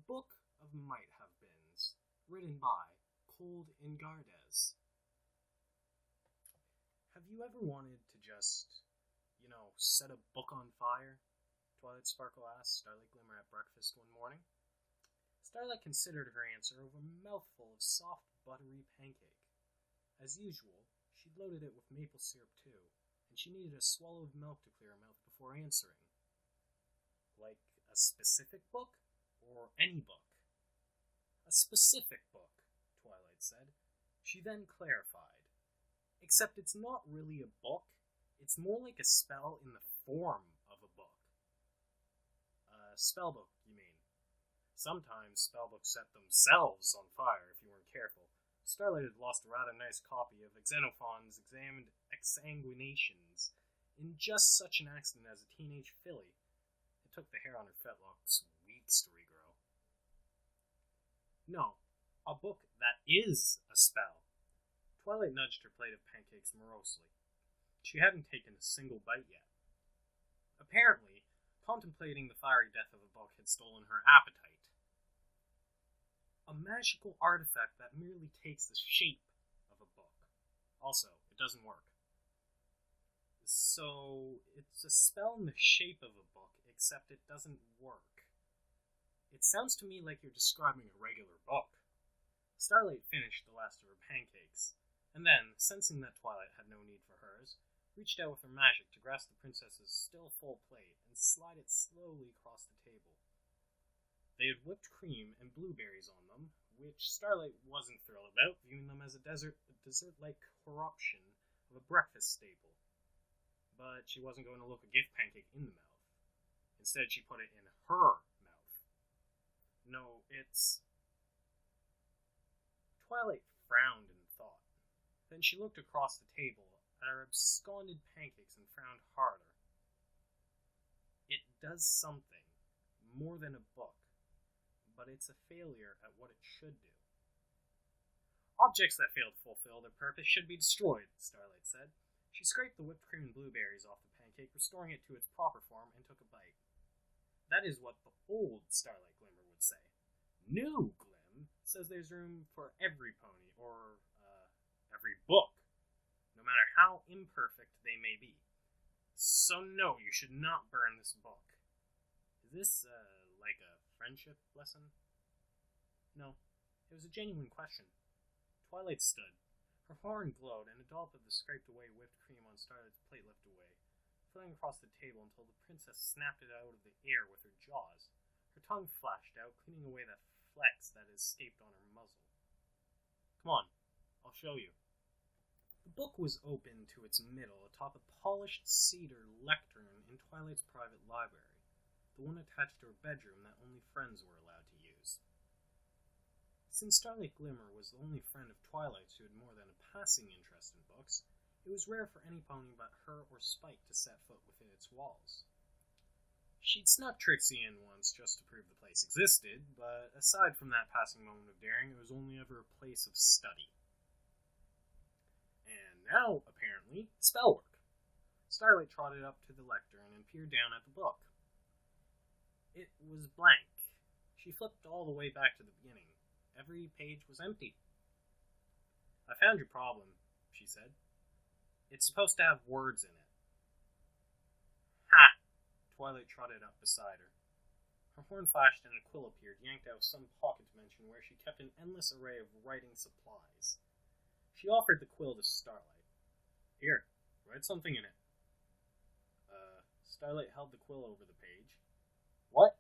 Book of Might Have Beens, written by Cold Ingardes. Have you ever wanted to just, set a book on fire? Twilight Sparkle asked Starlight Glimmer at breakfast one morning. Starlight considered her answer over a mouthful of soft, buttery pancake. As usual, she'd loaded it with maple syrup too, and she needed a swallow of milk to clear her mouth before answering. Like a specific book? Or any book? A specific book, Twilight said. She then clarified. Except it's not really a book, it's more like a spell in the form of a book. A spellbook, you mean? Sometimes spellbooks set themselves on fire if you weren't careful. Starlight had lost a rather nice copy of Xenophon's Examined Exsanguinations in just such an accident as a teenage filly. It took the hair on her fetlocks weeks to regrow. No, a book that is a spell. Twilight nudged her plate of pancakes morosely. She hadn't taken a single bite yet. Apparently, contemplating the fiery death of a book had stolen her appetite. A magical artifact that merely takes the shape of a book. Also, it doesn't work. So, it's a spell in the shape of a book, except it doesn't work. It sounds to me like you're describing a regular book. Starlight finished the last of her pancakes, and then, sensing that Twilight had no need for hers, reached out with her magic to grasp the princess's still full plate and slide it slowly across the table. They had whipped cream and blueberries on them, which Starlight wasn't thrilled about, viewing them as a dessert-like corruption of a breakfast staple. But she wasn't going to look a gift pancake in the mouth. Instead, she put it in her mouth. No, it's... Twilight frowned in thought. Then she looked across the table at her absconded pancakes and frowned harder. It does something, more than a book, but it's a failure at what it should do. Objects that fail to fulfill their purpose should be destroyed, Starlight said. She scraped the whipped cream and blueberries off the pancake, restoring it to its proper form, and took a bite. That is what the old Starlight Glimmer would say. New Glim says there's room for every pony, or, every book, no matter how imperfect they may be. So no, you should not burn this book. Is this, like a friendship lesson? No, it was a genuine question. Twilight stood. Her horn glowed, and a dollop of the scraped-away whipped cream on Starlight's plate left away, flowing across the table until the princess snapped it out of the air with her jaws. Her tongue flashed out, cleaning away the flecks that had escaped on her muzzle. Come on, I'll show you. The book was open to its middle atop a polished cedar lectern in Twilight's private library, the one attached to her bedroom that only friends were allowed to use. Since Starlight Glimmer was the only friend of Twilight's who had more than a passing interest in books, it was rare for any pony but her or Spike to set foot within its walls. She'd snuck Trixie in once just to prove the place existed, but aside from that passing moment of daring, it was only ever a place of study. And now, apparently, spellwork. Starlight trotted up to the lectern and peered down at the book. It was blank. She flipped all the way back to the beginning. Every page was empty. I found your problem, she said. It's supposed to have words in it. Ha! Twilight trotted up beside her. Her horn flashed and a quill appeared, yanked out of some pocket dimension where she kept an endless array of writing supplies. She offered the quill to Starlight. Here, write something in it. Starlight held the quill over the page. What?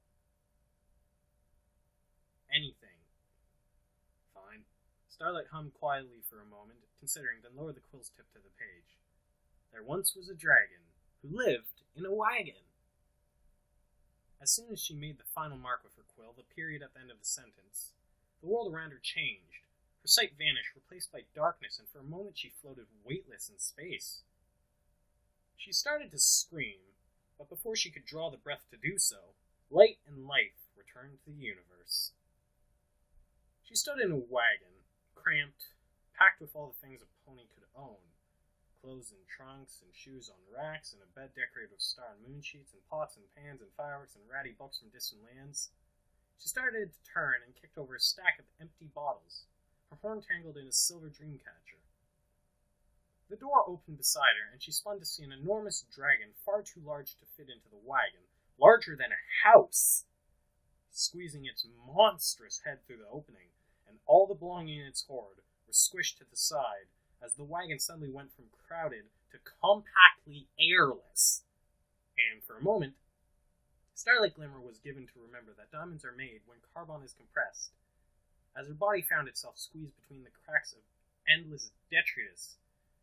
Anything. Fine. Starlight hummed quietly for a moment, considering, then lowered the quill's tip to the page. There once was a dragon who lived in a wagon. As soon as she made the final mark with her quill, the period at the end of the sentence, the world around her changed. Her sight vanished, replaced by darkness, and for a moment she floated weightless in space. She started to scream, but before she could draw the breath to do so, light and life returned to the universe. She stood in a wagon, cramped, packed with all the things a pony could own. Clothes in trunks, and shoes on racks, and a bed decorated with star and moon sheets, and pots and pans and fireworks and ratty books from distant lands. She started to turn and kicked over a stack of empty bottles, her horn tangled in a silver dream catcher. The door opened beside her, and she spun to see an enormous dragon far too large to fit into the wagon, larger than a house, squeezing its monstrous head through the opening, and all the belonging in its hoard were squished to the side as the wagon suddenly went from crowded to compactly airless. And for a moment, Starlight Glimmer was given to remember that diamonds are made when carbon is compressed. As her body found itself squeezed between the cracks of endless detritus,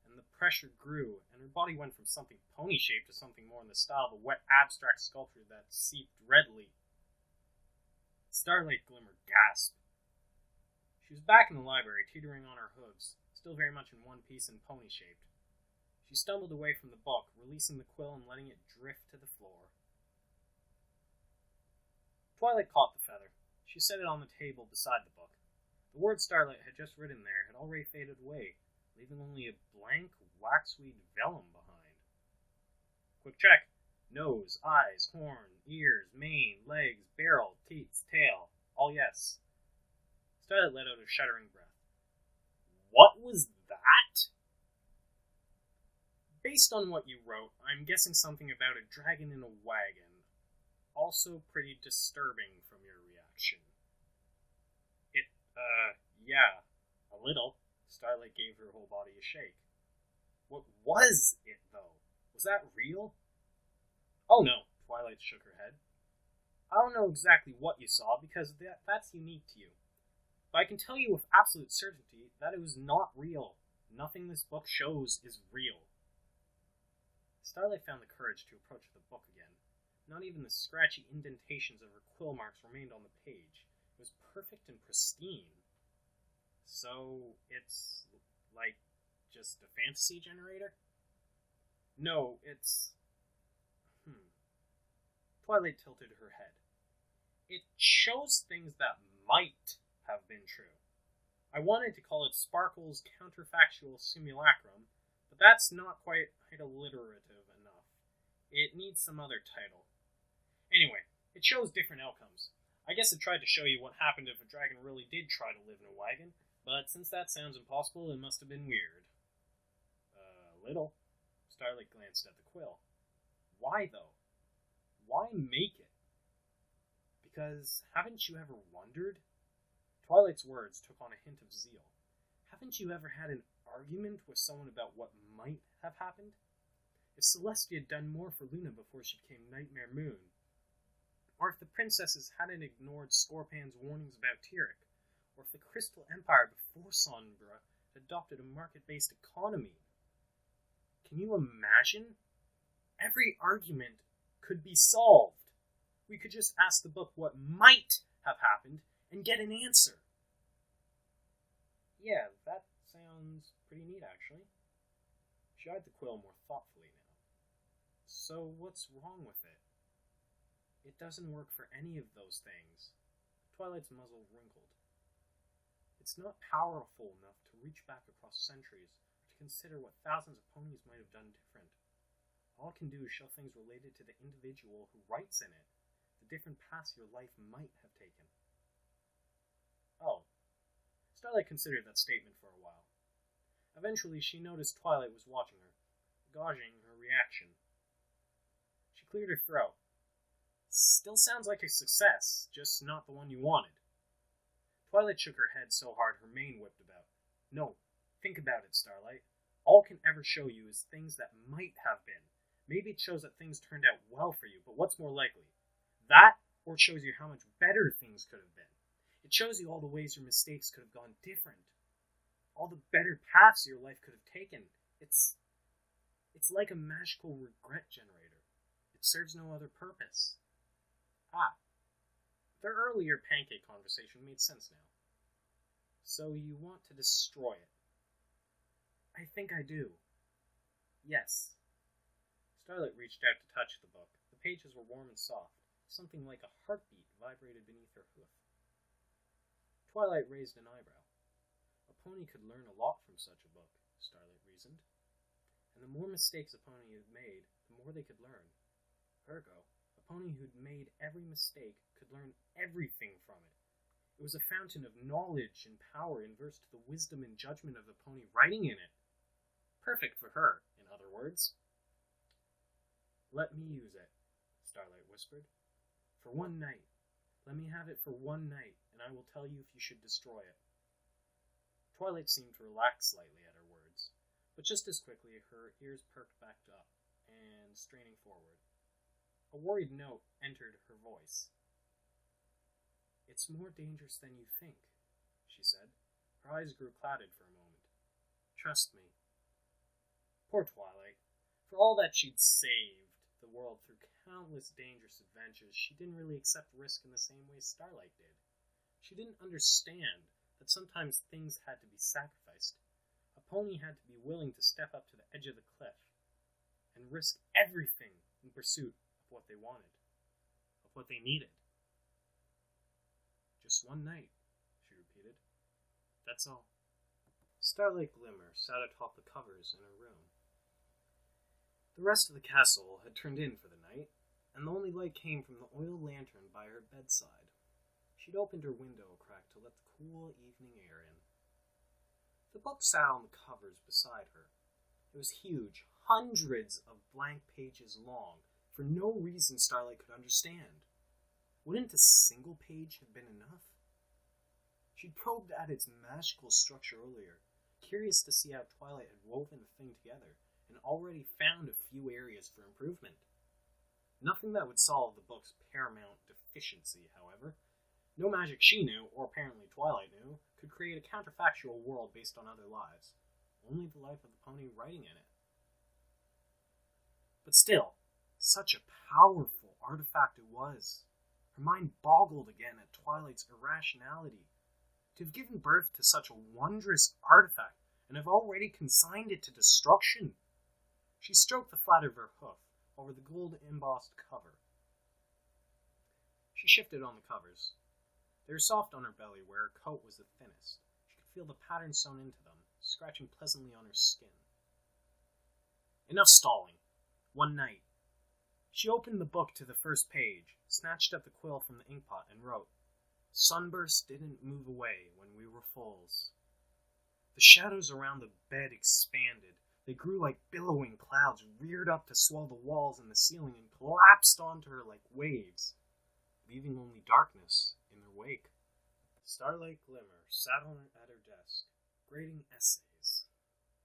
and the pressure grew, and her body went from something pony-shaped to something more in the style of a wet abstract sculpture that seeped redly. Starlight Glimmer gasped. She was back in the library, teetering on her hooves, still very much in one piece and pony-shaped. She stumbled away from the book, releasing the quill and letting it drift to the floor. Twilight caught the feather. She set it on the table beside the book. The word Starlight had just written there had already faded away, leaving only a blank waxweed vellum behind. Quick check. Nose, eyes, horn, ears, mane, legs, barrel, teeth, tail. All yes. Starlight let out a shuddering breath. What was that? Based on what you wrote, I'm guessing something about a dragon in a wagon. Also pretty disturbing from your reaction. Yeah, a little. Starlight gave her whole body a shake. What was it, though? Was that real? Oh no, Twilight shook her head. I don't know exactly what you saw, because that's unique to you. But I can tell you with absolute certainty that it was not real. Nothing this book shows is real. Starlight found the courage to approach the book again. Not even the scratchy indentations of her quill marks remained on the page. It was perfect and pristine. So, it's like just a fantasy generator? No, it's... Twilight tilted her head. It shows things that might have been true. I wanted to call it Sparkle's counterfactual simulacrum, but that's not quite alliterative enough. It needs some other title. Anyway, it shows different outcomes. I guess it tried to show you what happened if a dragon really did try to live in a wagon, but since that sounds impossible, it must have been weird. Little. Starlight glanced at the quill. Why, though? Why make it? Because haven't you ever wondered? Twilight's words took on a hint of zeal. Haven't you ever had an argument with someone about what might have happened? If Celestia had done more for Luna before she became Nightmare Moon, or if the princesses hadn't ignored Scorpan's warnings about Tyrek, or if the Crystal Empire before Sombra had adopted a market-based economy. Can you imagine? Every argument could be solved. We could just ask the book what might have happened and get an answer. Yeah, that sounds pretty neat, actually. She eyed the quill more thoughtfully now. So what's wrong with it? It doesn't work for any of those things. Twilight's muzzle wrinkled. It's not powerful enough to reach back across centuries or to consider what thousands of ponies might have done different. All it can do is show things related to the individual who writes in it, the different paths your life might have taken. Oh. Starlight considered that statement for a while. Eventually, she noticed Twilight was watching her, gauging her reaction. She cleared her throat. Still sounds like a success, just not the one you wanted. Twilight shook her head so hard her mane whipped about. No, think about it, Starlight. All it can ever show you is things that might have been. Maybe it shows that things turned out well for you, but what's more likely? That, or it shows you how much better things could have been. It shows you all the ways your mistakes could have gone different. All the better paths your life could have taken. It's like a magical regret generator. It serves no other purpose. Ah. Their earlier pancake conversation made sense now. So you want to destroy it? I think I do. Yes. Starlight reached out to touch the book. The pages were warm and soft. Something like a heartbeat vibrated beneath her hoof. Twilight raised an eyebrow. A pony could learn a lot from such a book, Starlight reasoned. And the more mistakes a pony had made, the more they could learn. Ergo, a pony who'd made every mistake could learn everything from It was a fountain of knowledge and power inverse to the wisdom and judgment of the pony writing in it. Perfect for her, in other words. "Let me use it," Starlight whispered. "For one night. Let me have it for one night, and I will tell you if you should destroy it." Twilight seemed to relax slightly at her words, but just as quickly her ears perked back up, and straining forward, a worried note entered her voice. "It's more dangerous than you think," she said. Her eyes grew clouded for a moment. "Trust me." Poor Twilight. For all that she'd saved the world through countless dangerous adventures, she didn't really accept risk in the same way Starlight did. She didn't understand that sometimes things had to be sacrificed. A pony had to be willing to step up to the edge of the cliff and risk everything in pursuit of what they wanted, of what they needed. "Just one night," she repeated. "That's all." Starlight Glimmer sat atop the covers in her room. The rest of the castle had turned in for the night, and the only light came from the oil lantern by her bedside. She'd opened her window a crack to let the cool evening air in. The book sat on the covers beside her. It was huge, hundreds of blank pages long, for no reason Starlight could understand. Wouldn't a single page have been enough? She'd probed at its magical structure earlier, curious to see how Twilight had woven the thing together, and already found a few areas for improvement. Nothing that would solve the book's paramount deficiency, however. No magic she knew, or apparently Twilight knew, could create a counterfactual world based on other lives. Only the life of the pony writing in it. But still, such a powerful artifact it was. Her mind boggled again at Twilight's irrationality. To have given birth to such a wondrous artifact, and have already consigned it to destruction. She stroked the flat of her hoof over the gold-embossed cover. She shifted on the covers. They were soft on her belly, where her coat was the thinnest. She could feel the pattern sewn into them, scratching pleasantly on her skin. Enough stalling. One night. She opened the book to the first page, snatched up the quill from the inkpot, and wrote, "Sunburst didn't move away when we were foals." The shadows around the bed expanded. They grew like billowing clouds, reared up to swell the walls and the ceiling, and collapsed onto her like waves, leaving only darkness in their wake. Starlight Glimmer sat at her desk, grading essays.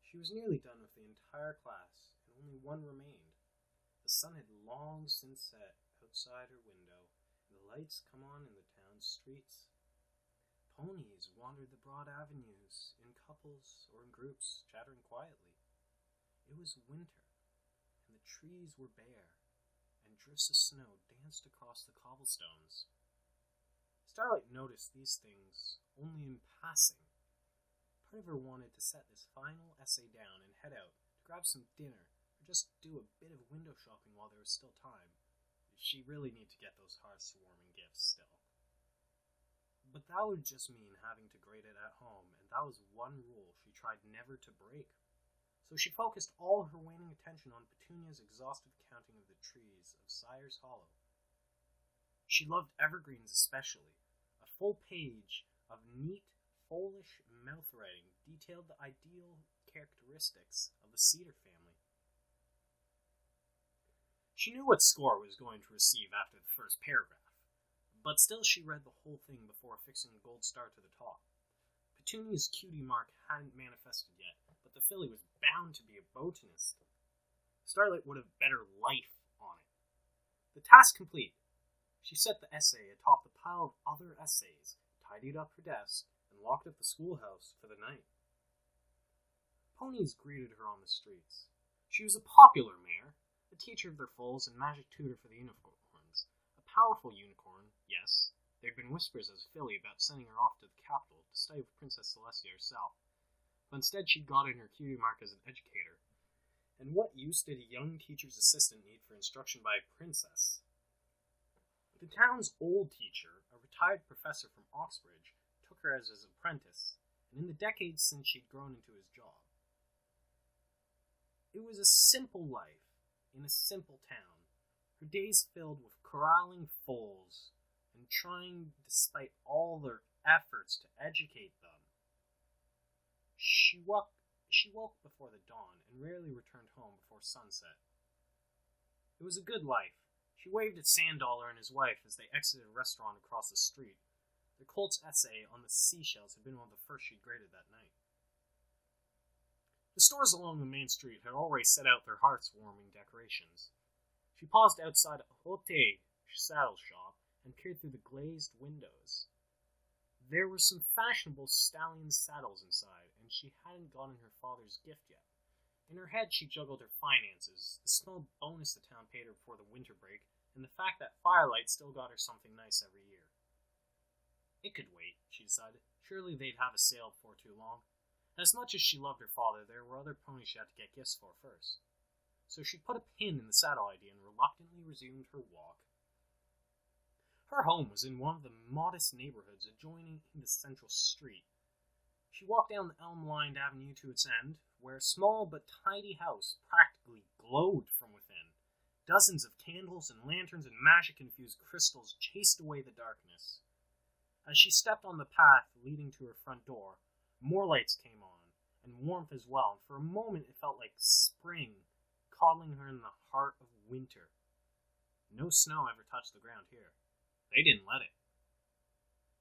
She was nearly done with the entire class, and only one remained. The sun had long since set outside her window, and the lights come on in the town's streets. Ponies wandered the broad avenues, in couples or in groups, chattering quietly. It was winter, and the trees were bare, and drifts of snow danced across the cobblestones. Starlight noticed these things only in passing. Part of her wanted to set this final essay down and head out to grab some dinner, or just do a bit of window shopping while there was still time. She really need to get those hearth-warming gifts still. But that would just mean having to grade it at home, and that was one rule she tried never to break. So she focused all her waning attention on Petunia's exhaustive counting of the trees of Sire's Hollow. She loved evergreens especially. A full page of neat, foolish mouth writing detailed the ideal characteristics of the cedar family. She knew what score was going to receive after the first paragraph, but still she read the whole thing before fixing a gold star to the top. Petunia's cutie mark hadn't manifested yet, but the filly was bound to be a botanist. Starlight would have better life on it. The task complete, she set the essay atop the pile of other essays, tidied up her desk, and locked up the schoolhouse for the night. Ponies greeted her on the streets. She was a popular mare, a teacher of their foals and magic tutor for the unicorns. A powerful unicorn, yes. There'd been whispers as filly about sending her off to the capital to study with Princess Celestia herself. But instead she'd gotten her cutie mark as an educator. And what use did a young teacher's assistant need for instruction by a princess? The town's old teacher, a retired professor from Oxbridge, took her as his apprentice, and in the decades since she'd grown into his job. It was a simple life in a simple town, her days filled with corralling foals and trying despite all their efforts to educate them. She woke before the dawn and rarely returned home before sunset. It was a good life. She waved at Sanddollar and his wife as they exited a restaurant across the street. The Colt's essay on the seashells had been one of the first she'd graded that night. The stores along the main street had already set out their hearts-warming decorations. She paused outside a Haute saddle shop and peered through the glazed windows. There were some fashionable stallion saddles inside, and she hadn't gotten her father's gift yet. In her head, she juggled her finances, the small bonus the town paid her before the winter break, and the fact that Firelight still got her something nice every year. It could wait, she decided. Surely they'd have a sale before too long. As much as she loved her father, there were other ponies she had to get gifts for first. So she put a pin in the saddle idea and reluctantly resumed her walk. Her home was in one of the modest neighborhoods adjoining the central street. She walked down the elm-lined avenue to its end, where a small but tidy house practically glowed from within. Dozens of candles and lanterns and magic-infused crystals chased away the darkness. As she stepped on the path leading to her front door, more lights came on, and warmth as well, and for a moment it felt like spring, coddling her in the heart of winter. No snow ever touched the ground here. They didn't let it.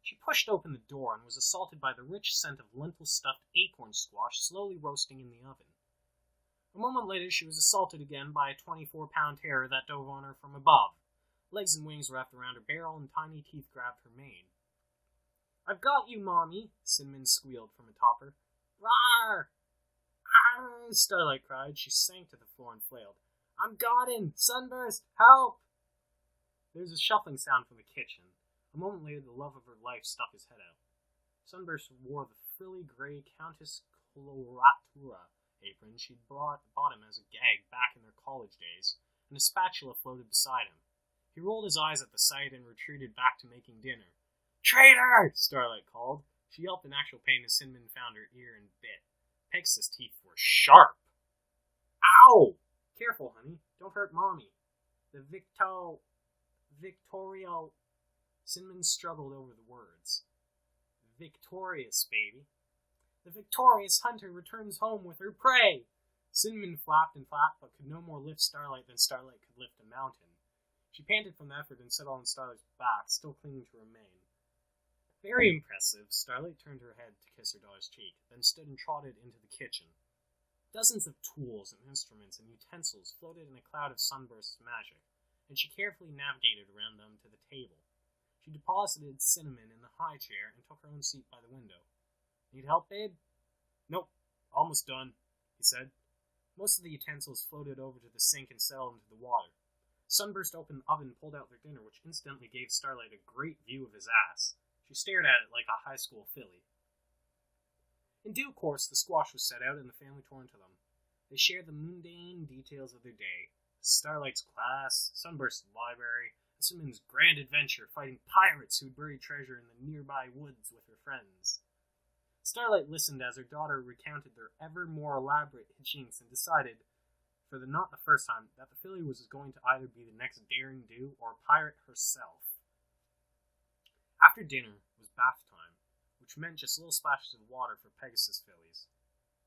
She pushed open the door and was assaulted by the rich scent of lentil-stuffed acorn squash slowly roasting in the oven. A moment later she was assaulted again by a 24-pound terror that dove on her from above. Legs and wings wrapped around her barrel and tiny teeth grabbed her mane. "I've got you, Mommy," Cinnamon squealed from atop her. "Rawr! Arr!" Starlight cried. She sank to the floor and flailed. "I'm gotten! Sunburst! Help!" There was a shuffling sound from the kitchen. A moment later, the love of her life stuck his head out. Sunburst wore the frilly gray Countess Coloratura apron she'd bought him as a gag back in their college days, and a spatula floated beside him. He rolled his eyes at the sight and retreated back to making dinner. "Traitor!" Starlight called. She yelped in actual pain as Cinnamon found her ear and bit. Pegasus' teeth were sharp. "Ow! Careful, honey. Don't hurt Mommy." The Victorial... Cinnamon struggled over the words. "Victorious, baby. The victorious hunter returns home with her prey." Cinnamon flapped and flapped, but could no more lift Starlight than Starlight could lift a mountain. She panted from the effort and settled on Starlight's back, still clinging to her mane. Very impressive, Starlight turned her head to kiss her daughter's cheek, then stood and trotted into the kitchen. Dozens of tools and instruments and utensils floated in a cloud of Sunburst's magic, and she carefully navigated around them to the table. She deposited Cinnamon in the high chair and took her own seat by the window. "Need help, babe?" "Nope, almost done," he said. Most of the utensils floated over to the sink and settled into the water. Sunburst opened the oven and pulled out their dinner, which instantly gave Starlight a great view of his ass. She stared at it like a high school filly. In due course, the squash was set out and the family tore into them. They shared the mundane details of their day. Starlight's class, Sunburst's library, and Cinnamon's grand adventure fighting pirates who'd buried treasure in the nearby woods with her friends. Starlight listened as her daughter recounted their ever more elaborate hijinks and decided, for not the first time, that the filly was going to either be the next daring do or a pirate herself. After dinner was bath time, which meant just little splashes of water for Pegasus fillies.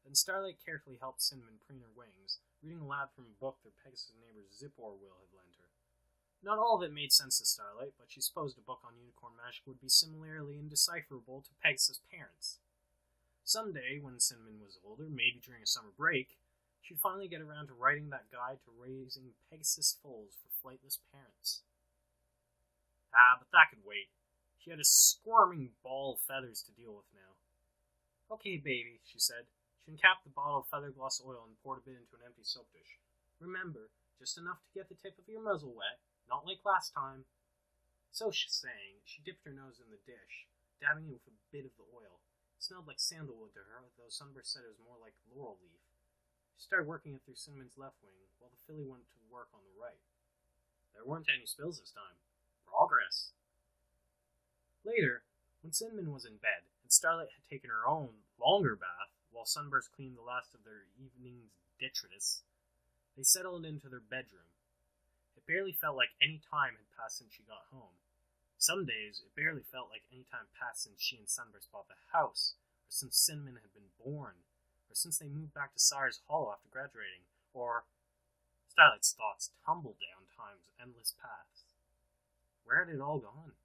Then Starlight carefully helped Cinnamon preen her wings, reading aloud from a book their Pegasus neighbor Zipporwill had lent her. Not all of it made sense to Starlight, but she supposed a book on unicorn magic would be similarly indecipherable to Pegasus' parents. Someday, when Cinnamon was older, maybe during a summer break, she'd finally get around to writing that guide to raising Pegasus foals for flightless parents. But that could wait. She had a squirming ball of feathers to deal with now. "Okay, baby," she said. She uncapped the bottle of feather gloss oil and poured a bit into an empty soap dish. "Remember, just enough to get the tip of your muzzle wet, not like last time." So saying, she dipped her nose in the dish, dabbing it with a bit of the oil. It smelled like sandalwood to her, though Sunburst said it was more like laurel leaf. She started working it through Cinnamon's left wing, while the filly went to work on the right. There weren't any spills this time. Progress. Later, when Cinnamon was in bed, and Starlight had taken her own, longer bath, while Sunburst cleaned the last of their evening's detritus, they settled into their bedroom. It barely felt like any time had passed since she got home. Some days, it barely felt like any time passed since she and Sunburst bought the house, or since Cinnamon had been born, or since they moved back to Sire's Hollow after graduating, or... Starlight's thoughts tumbled down time's endless paths. Where had it all gone?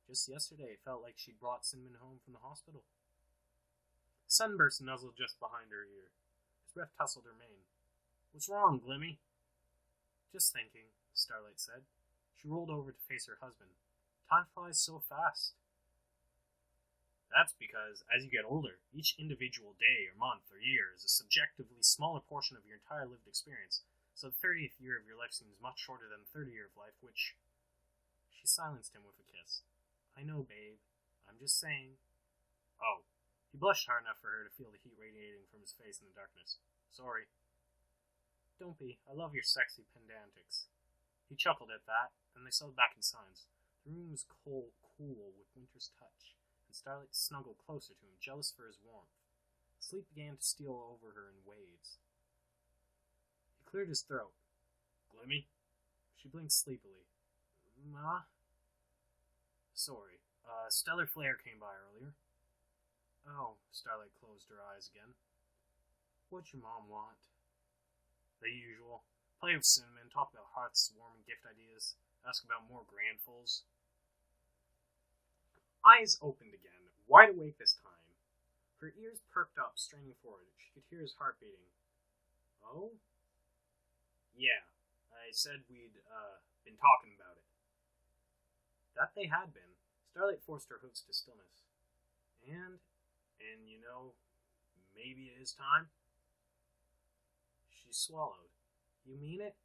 Just yesterday, it felt like she'd brought Cinnamon home from the hospital. Sunburst nuzzled just behind her ear. His breath tussled her mane. What's wrong, Glimmy? Just thinking, Starlight said. She rolled over to face her husband. Time flies so fast. That's because, as you get older, each individual day or month or year is a subjectively smaller portion of your entire lived experience, so the 30th year of your life seems much shorter than the 30th year of life, which... She silenced him with a kiss. I know, babe. I'm just saying. Oh. He blushed hard enough for her to feel the heat radiating from his face in the darkness. Sorry. Don't be. I love your sexy pedantics. He chuckled at that, and they settled back in silence. The room was cool with winter's touch, and Starlight snuggled closer to him, jealous for his warmth. Sleep began to steal over her in waves. He cleared his throat. Glimmy? She blinked sleepily. Ma? Sorry. Stellar Flare came by earlier. Oh, Starlight closed her eyes again. What'd your mom want? The usual. Play with Cinnamon, talk about hearths, warming gift ideas, ask about more grandfuls. Eyes opened again, wide awake this time. Her ears perked up, straining forward. She could hear his heart beating. Oh? Yeah, I said we'd, been talking about it. That they had been. Starlight forced her hooves to stillness. And you know, maybe it is time? She swallowed. You mean it?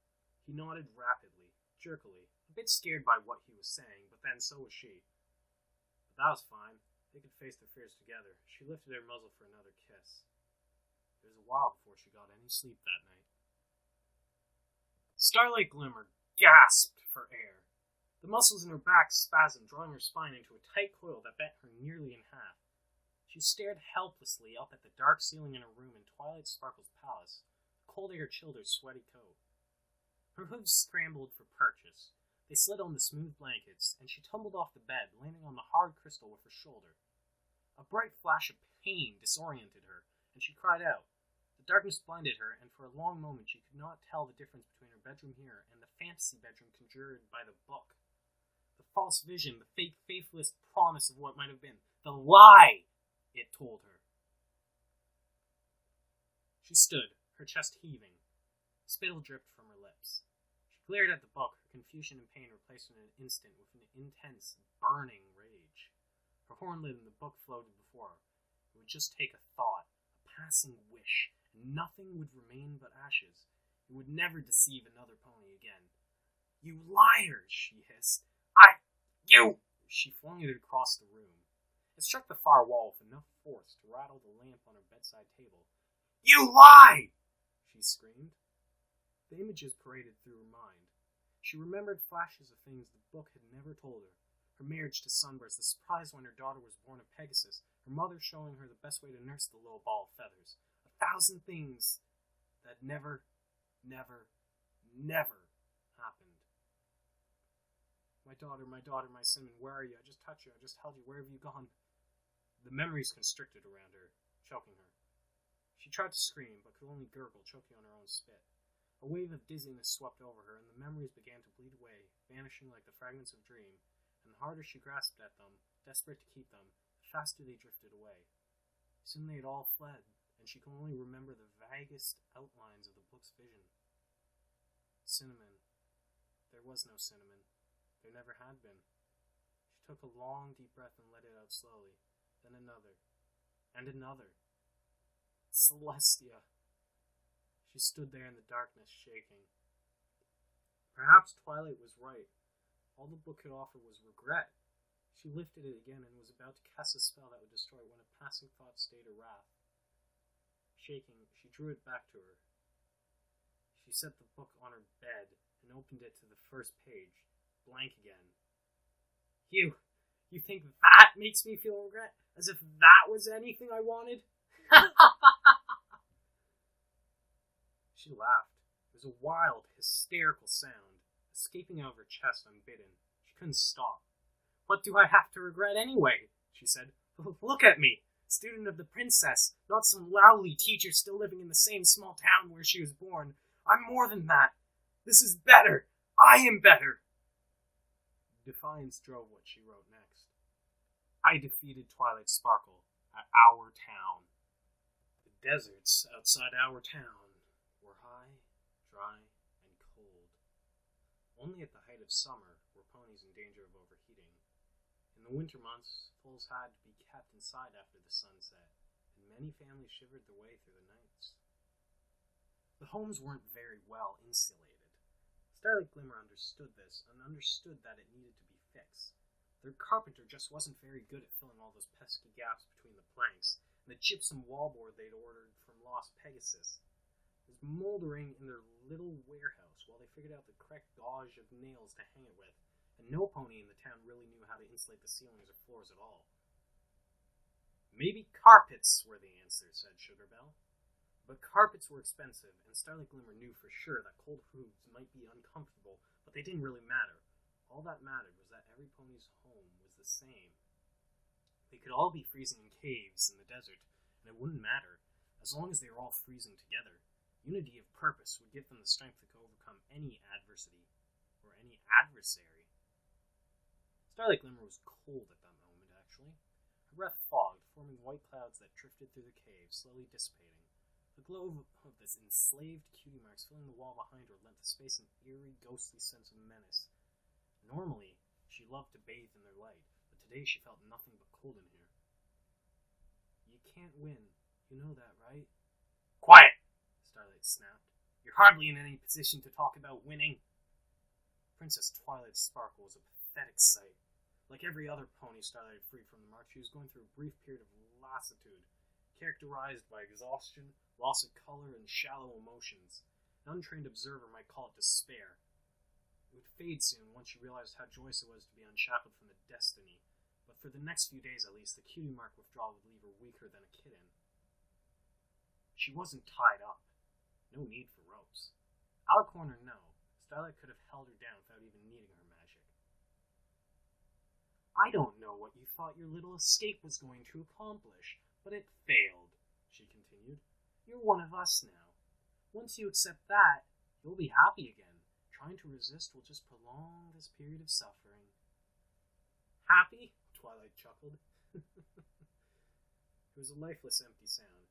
He nodded rapidly, jerkily, a bit scared by what he was saying, but then so was she. But that was fine. They could face their fears together. She lifted her muzzle for another kiss. It was a while before she got any sleep that night. Starlight Glimmer gasped for air. The muscles in her back spasmed, drawing her spine into a tight coil that bent her nearly in half. She stared helplessly up at the dark ceiling in her room in Twilight Sparkle's palace. The cold air chilled her sweaty coat. Her hooves scrambled for purchase. They slid on the smooth blankets, and she tumbled off the bed, landing on the hard crystal with her shoulder. A bright flash of pain disoriented her, and she cried out. The darkness blinded her, and for a long moment she could not tell the difference between her bedroom here and the fantasy bedroom conjured by the book. The false vision, the fake, faithless promise of what might have been. The lie, it told her. She stood, her chest heaving. Spittle dripped from her lips. She glared at the book, her confusion and pain replaced in an instant with an intense, burning rage. Her horn lid in the book floated before her. It would just take a thought, a passing wish, and nothing would remain but ashes. It would never deceive another pony again. You liar, she hissed. You! She flung it across the room. It struck the far wall with enough force to rattle the lamp on her bedside table. You lie! She screamed. The images paraded through her mind. She remembered flashes of things the book had never told her. Her marriage to Sunburst, the surprise when her daughter was born of Pegasus, her mother showing her the best way to nurse the little ball of feathers. 1,000 things that never happened. My daughter, my Cinnamon, where are you? I just touched you, I just held you, where have you gone? The memories constricted around her, choking her. She tried to scream, but could only gurgle, choking on her own spit. A wave of dizziness swept over her, and the memories began to bleed away, vanishing like the fragments of dream, and the harder she grasped at them, desperate to keep them, the faster they drifted away. Soon they had all fled, and she could only remember the vaguest outlines of the book's vision. Cinnamon. There was no Cinnamon. There never had been. She took a long, deep breath and let it out slowly. Then another. And another. Celestia. She stood there in the darkness, shaking. Perhaps Twilight was right. All the book could offer was regret. She lifted it again and was about to cast a spell that would destroy it when a passing thought stayed her wrath. Shaking, she drew it back to her. She set the book on her bed and opened it to the first page. Blank again. You think that makes me feel regret? As if that was anything I wanted? She laughed. It was a wild, hysterical sound, escaping out of her chest unbidden. She couldn't stop. What do I have to regret anyway? She said. Look at me, student of the princess, not some lowly teacher still living in the same small town where she was born. I'm more than that. This is better. I am better. Defiance drove what she wrote next. I defeated Twilight Sparkle at our town. The deserts outside our town were high, dry, and cold. Only at the height of summer were ponies in danger of overheating. In the winter months, foals had to be kept inside after the sun set, and many families shivered their way through the nights. The homes weren't very well insulated. Starlight Glimmer understood this, and understood that it needed to be fixed. Their carpenter just wasn't very good at filling all those pesky gaps between the planks, and the gypsum wallboard they'd ordered from Lost Pegasus was moldering in their little warehouse while they figured out the correct gauge of nails to hang it with, and no pony in the town really knew how to insulate the ceilings or floors at all. Maybe carpets were the answer, said Sugarbell. But carpets were expensive, and Starlight Glimmer knew for sure that cold hooves might be uncomfortable, but they didn't really matter. All that mattered was that every pony's home was the same. They could all be freezing in caves in the desert, and it wouldn't matter, as long as they were all freezing together. Unity of purpose would give them the strength to overcome any adversity, or any adversary. Starlight Glimmer was cold at that moment, actually. Her breath fogged, forming white clouds that drifted through the cave, slowly dissipating. The glow of this enslaved cutie marks filling the wall behind her lent the space an eerie, ghostly sense of menace. Normally, she loved to bathe in their light, but today she felt nothing but cold in here. You can't win. You know that, right? Quiet! Starlight snapped. You're hardly in any position to talk about winning. Princess Twilight Sparkle was a pathetic sight. Like every other pony Starlight freed from the march, she was going through a brief period of lassitude, characterized by exhaustion, loss of color, and shallow emotions. An untrained observer might call it despair. It would fade soon once she realized how joyous it was to be unshackled from the destiny, but for the next few days at least, the cutie mark withdrawal would leave her weaker than a kitten. She wasn't tied up. No need for ropes. Alicorn or no, Starlight could have held her down without even needing her magic. I don't know what you thought your little escape was going to accomplish, but it failed, she continued. You're one of us now. Once you accept that, you'll be happy again. Trying to resist will just prolong this period of suffering. Happy? Twilight chuckled. It was a lifeless, empty sound.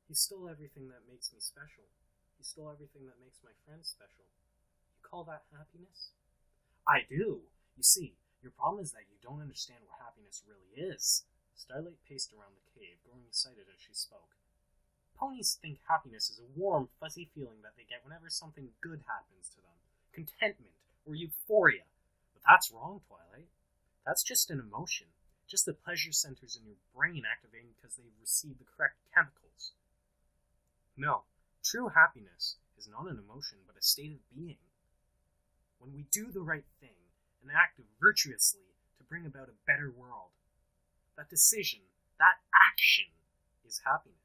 He stole everything that makes me special. He stole everything that makes my friends special. You call that happiness? I do. You see, your problem is that you don't understand what happiness really is. Starlight paced around the cave, growing excited as she spoke. Ponies think happiness is a warm, fuzzy feeling that they get whenever something good happens to them. Contentment, or euphoria. But that's wrong, Twilight. That's just an emotion. Just the pleasure centers in your brain activating because they've received the correct chemicals. No, true happiness is not an emotion, but a state of being. When we do the right thing and act virtuously to bring about a better world, that decision, that action, is happiness.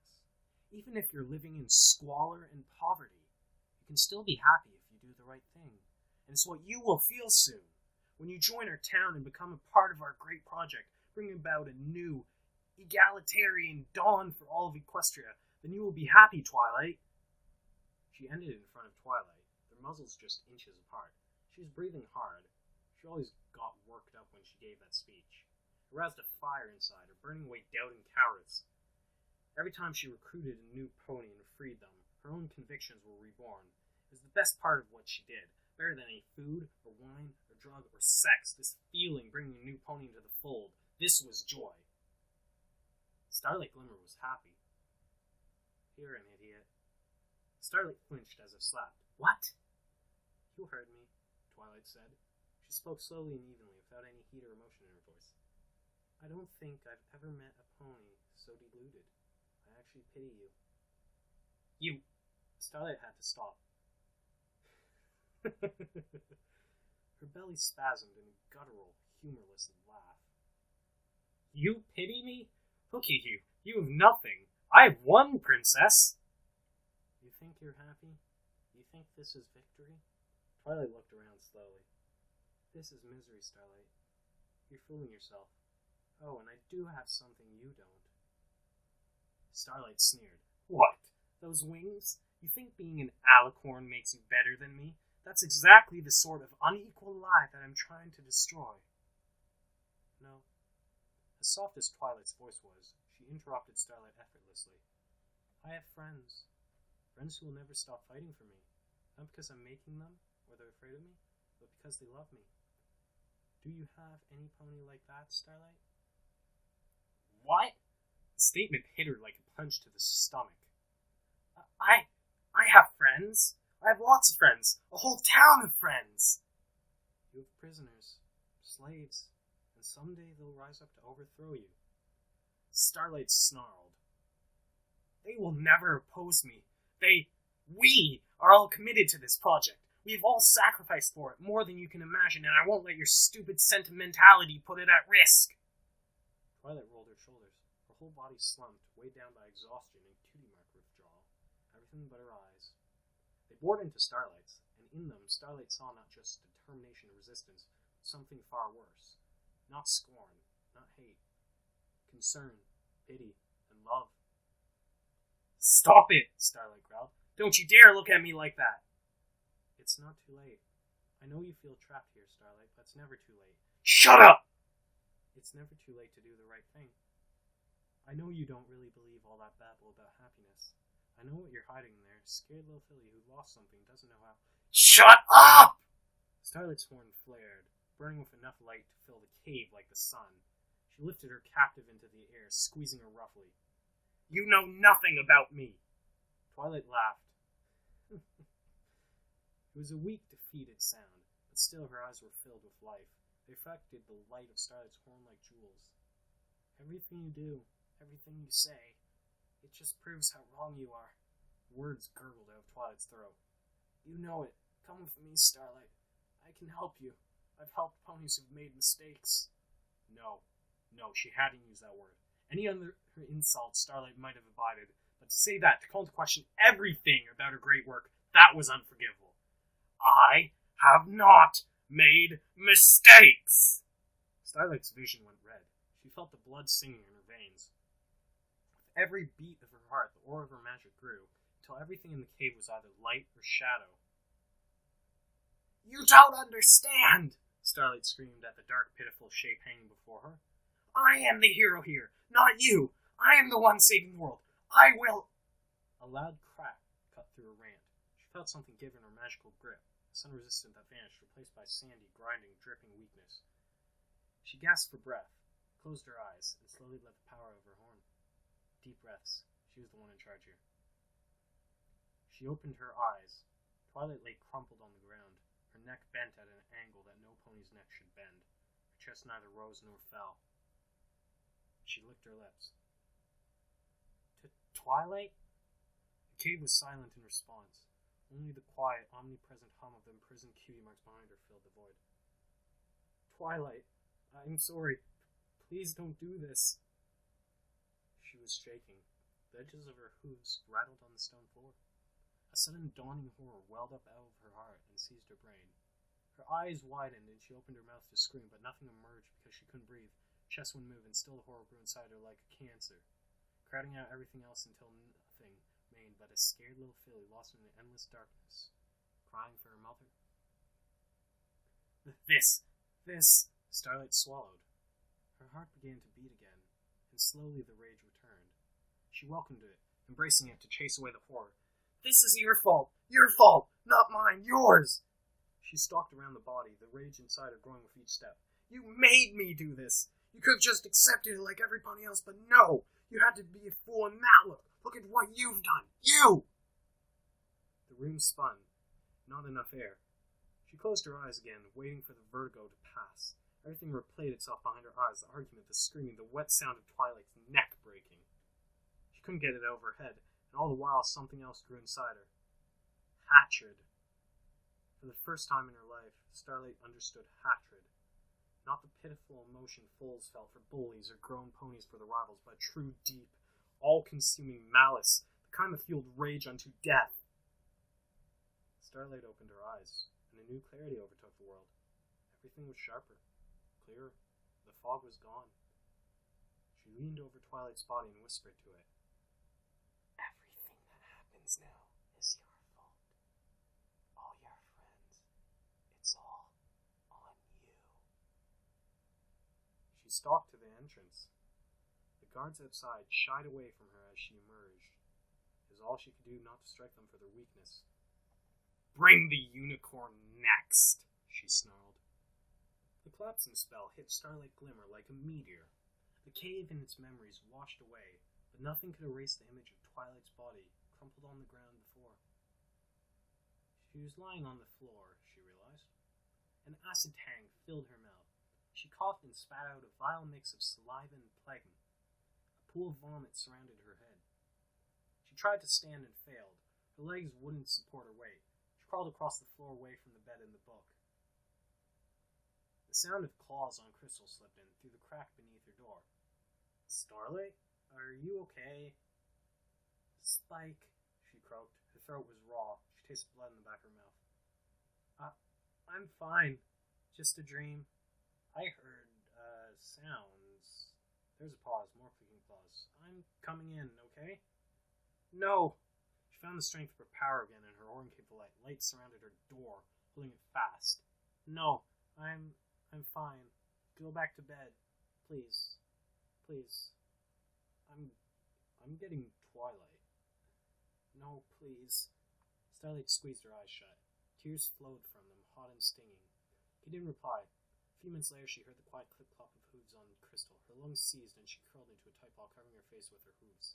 Even if you're living in squalor and poverty, you can still be happy if you do the right thing. And it's what you will feel soon, when you join our town and become a part of our great project, bringing about a new, egalitarian dawn for all of Equestria. Then you will be happy, Twilight. She ended in front of Twilight, their muzzles just inches apart. She was breathing hard. She always got worked up when she gave that speech. It roused a fire inside her, burning away doubt and cowardice. Every time she recruited a new pony and freed them, her own convictions were reborn. It was the best part of what she did. Better than any food, or wine, or drug, or sex. This feeling bringing a new pony into the fold. This was joy. Starlight Glimmer was happy. You're an idiot. Starlight flinched as if slapped. What? You heard me, Twilight said. She spoke slowly and evenly, without any heat or emotion in her voice. I don't think I've ever met a pony so deluded. I actually pity you. You! Starlight had to stop. Her belly spasmed in a guttural, humorless laugh. You pity me? Look at you. You have nothing. I've won, princess! You think you're happy? You think this is victory? Twilight looked around slowly. This is misery, Starlight. You're fooling yourself. Oh, and I do have something you don't. Starlight sneered. What? Those wings? You think being an alicorn makes you better than me? That's exactly the sort of unequal lie that I'm trying to destroy. No. As soft as Twilight's voice was, she interrupted Starlight effortlessly. I have friends. Friends who will never stop fighting for me. Not because I'm making them, or they're afraid of me, but because they love me. Do you have any pony like that, Starlight? What? The statement hit her like a punch to the stomach. I have friends. I have lots of friends. A whole town of friends. You have prisoners, slaves, and someday they'll rise up to overthrow you. Starlight snarled. They will never oppose me. We are all committed to this project. We've all sacrificed for it, more than you can imagine, and I won't let your stupid sentimentality put it at risk. Twilight rolled her shoulders. Her whole body slumped, weighed down by exhaustion and cutie mark her jaw. Everything but her eyes. They bored into Starlight's, and in them Starlight saw not just determination and resistance, but something far worse. Not scorn, not hate. Concern, pity, and love. Stop it, Starlight growled. Don't you dare look at me like that. It's not too late. I know you feel trapped here, Starlight, but it's never too late. Shut up! It's never too late to do the right thing. I know you don't really believe all that babble about happiness. I know what you're hiding there. Scared little filly who lost something doesn't know how. Shut up! Starlight's horn flared, burning with enough light to fill the cave like the sun. She lifted her captive into the air, squeezing her roughly. You know nothing about me! Twilight laughed. It was a weak, defeated sound, but still her eyes were filled with life. They reflected the light of Starlight's horn like jewels. Everything you do, everything you say, it just proves how wrong you are. Words gurgled out of Twilight's throat. You know it. Come with me, Starlight. I can help you. I've helped ponies who've made mistakes. No, she hadn't used that word. Any other insult Starlight might have abided, but to say that, to call into question everything about her great work, that was unforgivable. I have not made mistakes! Starlight's vision went red. She felt the blood singing in her veins. With every beat of her heart, the aura of her magic grew, until everything in the cave was either light or shadow. You don't understand! Starlight screamed at the dark, pitiful shape hanging before her. I am the hero here, not you! I am the one saving the world! I will... A loud crack cut through her rant. She felt something give her magical grip. Sun resistant that vanished, replaced by sandy, grinding, dripping weakness. She gasped for breath, closed her eyes, and slowly let the power of her horn. Deep breaths. She was the one in charge here. She opened her eyes. Twilight lay crumpled on the ground, her neck bent at an angle that no pony's neck should bend. Her chest neither rose nor fell. She licked her lips. Twilight? The cave was silent in response. Only the quiet, omnipresent hum of the imprisoned cutie marks behind her filled the void. Twilight, I'm sorry. Please don't do this. She was shaking. The edges of her hooves rattled on the stone floor. A sudden dawning horror welled up out of her heart and seized her brain. Her eyes widened and she opened her mouth to scream, but nothing emerged because she couldn't breathe. Chest wouldn't move, and still the horror grew inside her like a cancer, crowding out everything else until nothing remained but a scared little filly lost in the endless darkness, crying for her mother. This, Starlight swallowed. Her heart began to beat again, and slowly the rage returned. She welcomed it, embracing it to chase away the horror. This is your fault, not mine, yours! She stalked around the body, the rage inside her growing with each step. You made me do this! You could have just accepted it like everybody else, but no! You had to be a fool and now look at what you've done! You! The room spun. Not enough air. She closed her eyes again, waiting for the vertigo to pass. Everything replayed itself behind her eyes, the argument, the screaming, the wet sound of Twilight's neck breaking. She couldn't get it over her head, and all the while something else grew inside her. Hatred. For the first time in her life, Starlight understood hatred. Not the pitiful emotion foals felt for bullies or grown ponies for the rivals, but true, deep, all-consuming malice, the kind that fueled rage unto death. Starlight opened her eyes, and a new clarity overtook the world. Everything was sharper, clearer, The fog was gone. She leaned over Twilight's body and whispered to it, "Everything that happens now is your fault. All your friends. It's all on you." She stalked to the entrance. The guards outside shied away from her as she emerged. It was all she could do not to strike them for their weakness. "Bring the unicorn next," she snarled. The collapsing spell hit Starlight Glimmer like a meteor. The cave and its memories washed away, but nothing could erase the image of Twilight's body crumpled on the ground before. She was lying on the floor, she realized. An acid tang filled her mouth. She coughed and spat out a vile mix of saliva and phlegm. A pool of vomit surrounded her head. She tried to stand and failed. Her legs wouldn't support her weight. She crawled across the floor away from the bed and the book. The sound of claws on crystal slipped in through the crack beneath her door. "Starlight, are you okay?" "Spike," she croaked. Her throat was raw. She tasted blood in the back of her mouth. I'm fine. Just a dream. I heard, sounds." There's a pause, more clicking claws. "I'm coming in, okay?" "No!" She found the strength of her power again, and her horn came to light. Light surrounded her door, holding it fast. "No, I'm fine. Go back to bed. Please. Please. I'm getting Twilight." "No, please." Starlight squeezed her eyes shut. Tears flowed from them, hot and stinging. He didn't reply. A few minutes later, she heard the quiet clip-clop of hooves on crystal. Her lungs seized, and she curled into a tight ball, covering her face with her hooves.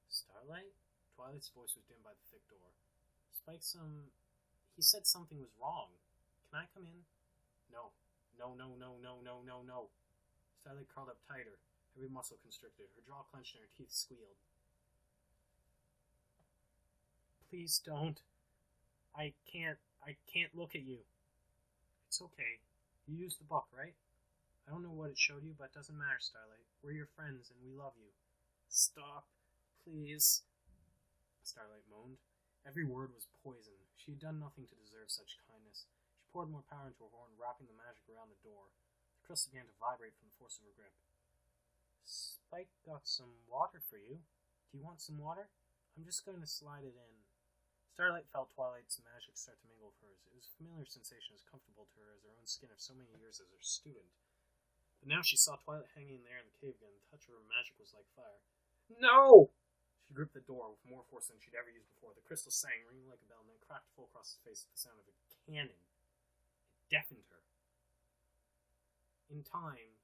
"Starlight?" Twilight's voice was dimmed by the thick door. "Spike, he said something was wrong. Can I come in?" No. No. Starlight curled up tighter. Every muscle constricted. Her jaw clenched and her teeth squealed. "Please don't. I can't look at you." "It's okay. You used the book, right? I don't know what it showed you, but it doesn't matter, Starlight. We're your friends, and we love you." "Stop, please," Starlight moaned. Every word was poison. She had done nothing to deserve such kindness. She poured more power into her horn, wrapping the magic around the door. The crystal began to vibrate from the force of her grip. "Spike got some water for you. Do you want some water? I'm just going to slide it in." Starlight felt Twilight's magic start to mingle with hers. It was a familiar sensation, as comfortable to her as her own skin of so many years as her student. But now she saw Twilight hanging in there in the cave again. The touch of her magic was like fire. "No!" She gripped the door with more force than she'd ever used before. The crystal sang, ringing like a bell, and then cracked full across his face with the sound of a cannon. It deafened her. In time,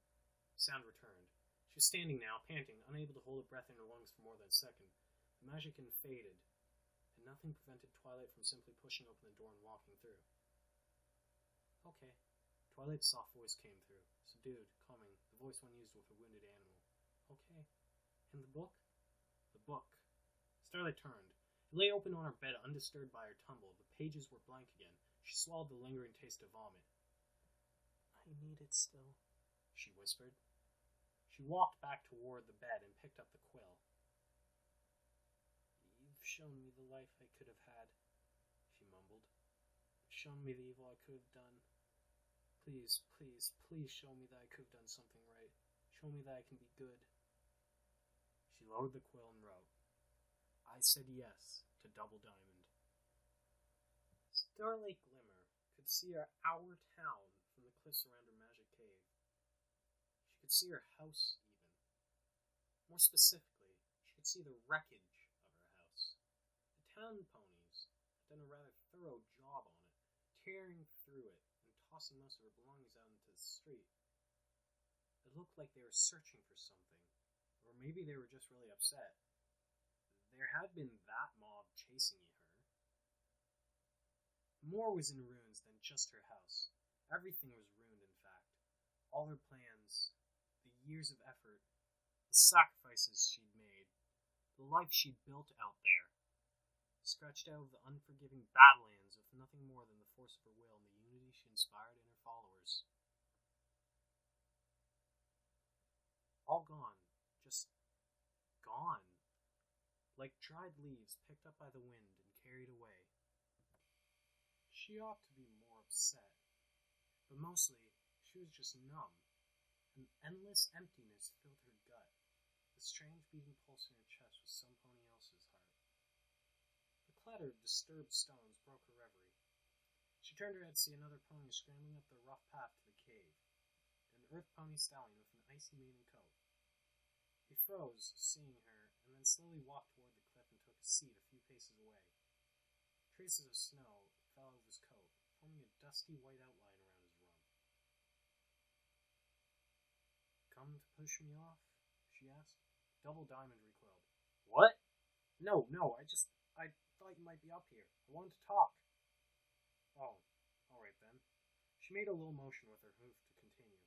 sound returned. She was standing now, panting, unable to hold her breath in her lungs for more than a second. The magic had faded, and nothing prevented Twilight from simply pushing open the door and walking through. "Okay." Twilight's soft voice came through, subdued, calming, the voice one used with a wounded animal. "Okay. And the book?" "The book." Starlight turned. It lay open on her bed, undisturbed by her tumble. The pages were blank again. She swallowed the lingering taste of vomit. "I need it still," she whispered. She walked back toward the bed and picked up the quill. "You've shown me the life I could have had," she mumbled. "You've shown me the evil I could have done. Please, please, please show me that I could have done something right. Show me that I can be good." She lowered the quill and wrote, "I said yes to Double Diamond." Starlight Glimmer could see our town from the cliffs around her magic cave. She could see her house, even. More specifically, she could see the wreckage of her house. The town ponies had done a rather thorough job on it, tearing through it and tossing most of her belongings out into the street. It looked like they were searching for something, or maybe they were just really upset. There had been that mob chasing her. More was in ruins than just her house. Everything was ruined, in fact. All her plans, the years of effort, the sacrifices she'd made, the life she'd built out there, scratched out of the unforgiving Badlands with nothing more than the force of her will and the unity she inspired in her followers. All gone. Just gone. Like dried leaves picked up by the wind and carried away. She ought to be more upset, but mostly She was just numb. An endless emptiness filled her gut. The strange beating pulse in her chest was some pony else's heart. The clatter of disturbed stones broke her reverie. She turned her head to see another pony scrambling up the rough path to the cave. An earth pony stallion with an icy mane and coat. He froze, seeing her, and then slowly walked toward the cliff and took a seat a few paces away. Traces of snow fell off his coat, forming a dusty white outline around his rump. "Come to push me off?" she asked. Double Diamond recoiled. "What? No, I thought you might be up here. I wanted to talk." "Oh, alright then." She made a little motion with her hoof to continue.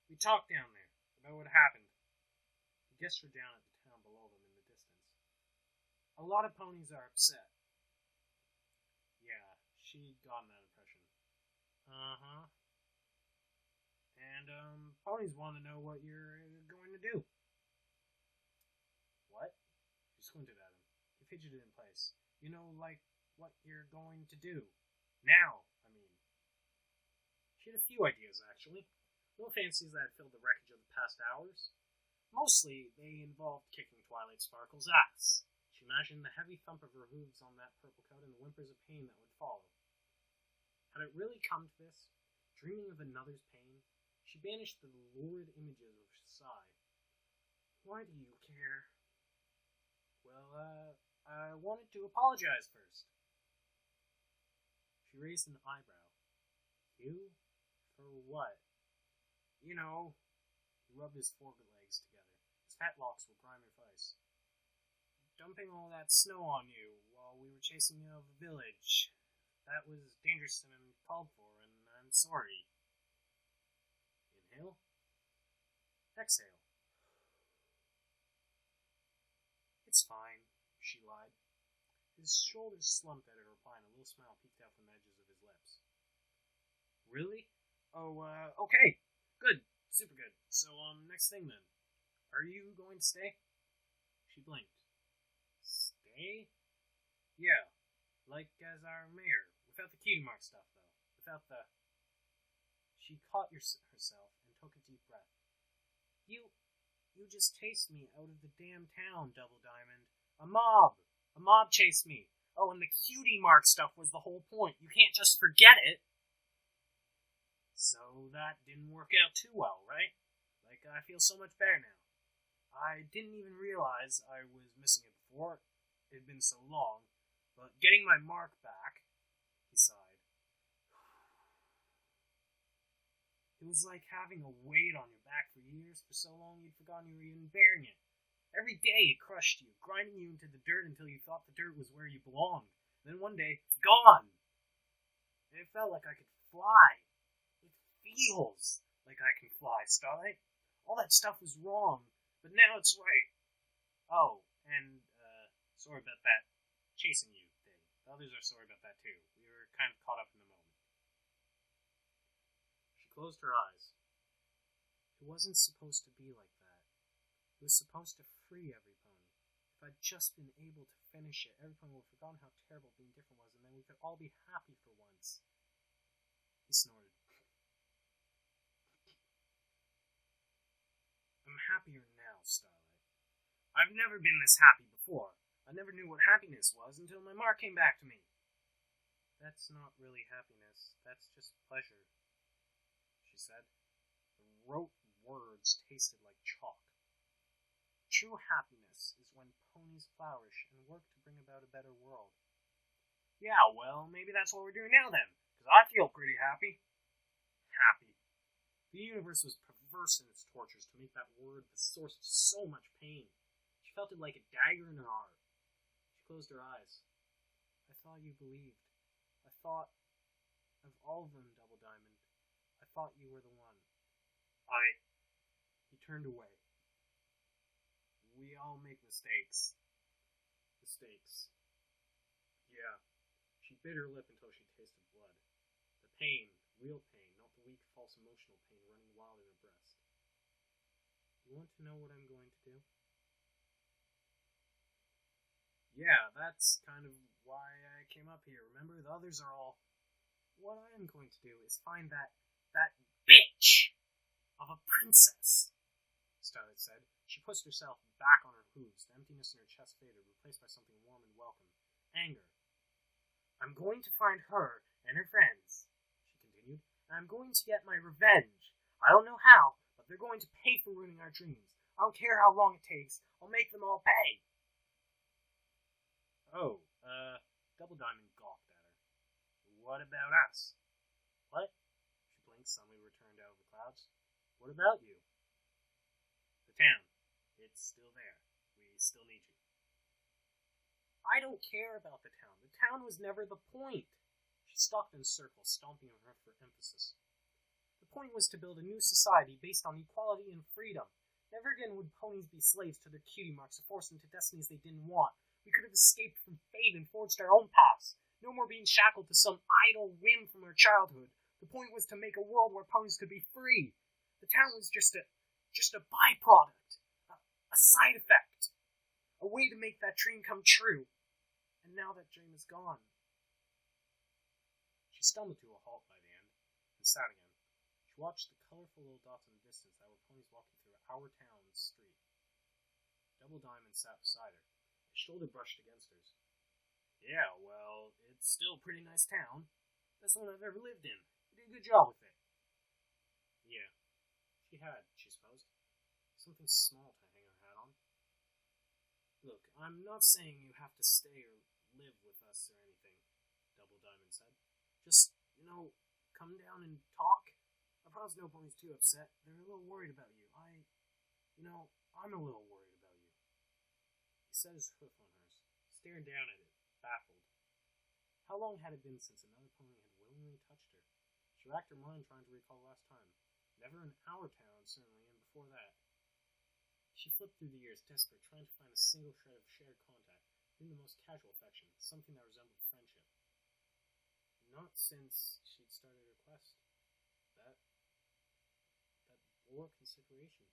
We talked down there about what happened." He gestured down at the town below them in the distance. "A lot of ponies are upset." Yeah, she'd gotten that impression. Uh-huh. And, ponies want to know what you're going to do." "What?" She squinted at him. He fidgeted in place. "You know, like, what you're going to do. Now, I mean." She had a few ideas, actually. Little fancies that had filled the wreckage of the past hours. Mostly, they involved kicking Twilight Sparkle's ass. She imagined the heavy thump of her hooves on that purple coat and the whimpers of pain that would follow. Had it really come to this, dreaming of another's pain, she banished the lurid images of sigh. "Why do you care?" "Well, I wanted to apologize first." She raised an eyebrow. "You? For what?" "You know," he rubbed his forelegs together. His fat locks were grimy with ice. "Dumping all that snow on you while we were chasing you out of the village. That was dangerous and uncalled for, and I'm sorry." Inhale. Exhale. "It's fine," she lied. His shoulders slumped at her reply, and a little smile peeked out from the edges of his lips. "Really? Oh, okay. Good. Super good. So, next thing then. Are you going to stay?" She blinked. "Stay?" "Yeah. Like as our mayor. Without the cutie mark stuff, though. Without the..." She caught herself and took a deep breath. You just chased me out of the damn town, Double Diamond. A mob chased me. Oh, and the cutie mark stuff was the whole point. You can't just forget it." "So that didn't work out too well, right? Like, I feel so much better now. I didn't even realize I was missing it before. It had been so long. But getting my mark back," he sighed. "It was like having a weight on your back for years. For so long you'd forgotten you were even bearing it. Every day it crushed you, grinding you into the dirt until you thought the dirt was where you belonged. Then one day, gone! And it felt like I could fly. It feels like I can fly, Starlight. All that stuff was wrong, but now it's right. Oh, and, sorry about that chasing you thing. The others are sorry about that too. We were kind of caught up in the moment." She closed her eyes. "It wasn't supposed to be like that. It was supposed to free every pony. If I'd just been able to finish it, every pony would have forgotten how terrible being different was, and then we could all be happy for once." He snorted. "I'm happier now, Starlight. I've never been this happy before. I never knew what happiness was until my mark came back to me." "That's not really happiness. That's just pleasure," she said. The rote words tasted like chalk. "True happiness is when ponies flourish and work to bring about a better world." "Yeah, well, maybe that's what we're doing now then, because I feel pretty happy." Happy. The universe was perverse in its tortures to make that word the source of so much pain. She felt it like a dagger in her heart. She closed her eyes. "I thought you believed. I thought of all of them, Double Diamond. I thought you were the one." He turned away. "We all make mistakes." Mistakes. Yeah. She bit her lip until she tasted blood. The pain, real pain, not the weak, false emotional pain running wild in her breast. "You want to know what I'm going to do?" "Yeah, that's kind of why I came up here. Remember, the others are all..." "What I am going to do is find that that bitch of a princess, Starlight said. She pushed herself back on her hooves. The emptiness in her chest faded, replaced by something warm and welcome. Anger. I'm going to find her and her friends, she continued, and I'm going to get my revenge. I don't know how, but they're going to pay for ruining our dreams. I don't care how long it takes. I'll make them all pay. Oh, Double Diamond gawked at her. What about us? What? She blinked, suddenly returned out of the clouds. What about you? The town. It's still there. We still need you. I don't care about the town. The town was never the point. She stalked in circles, stomping on her for emphasis. The point was to build a new society based on equality and freedom. Never again would ponies be slaves to their cutie marks or forced into destinies they didn't want. We could have escaped from fate and forged our own paths. No more being shackled to some idle whim from our childhood. The point was to make a world where ponies could be free. The town was just a byproduct, a side effect, a way to make that dream come true. And now that dream is gone. She stumbled to a halt by the end and sat again. She watched the colorful little dots in the distance that were ponies walking through our town's street. Double Diamond sat beside her. His shoulder brushed against hers. Yeah, well, it's still a pretty nice town. Best one I've ever lived in. You did a good job with it. Yeah, she had, she supposed. Something small to hang her hat on. Look, I'm not saying you have to stay or live with us or anything, Double Diamond said. Just, come down and talk. I promise no pony's too upset. They're a little worried about you. I'm a little worried about you. He set his hoof on hers, staring down at it, baffled. How long had it been since another pony had willingly touched her? She racked her mind trying to recall last time. Never in our town, certainly, and before that. She flipped through the years, desperate, trying to find a single shred of shared contact, even the most casual affection, something that resembled friendship. Not since she'd started her quest. That bore consideration.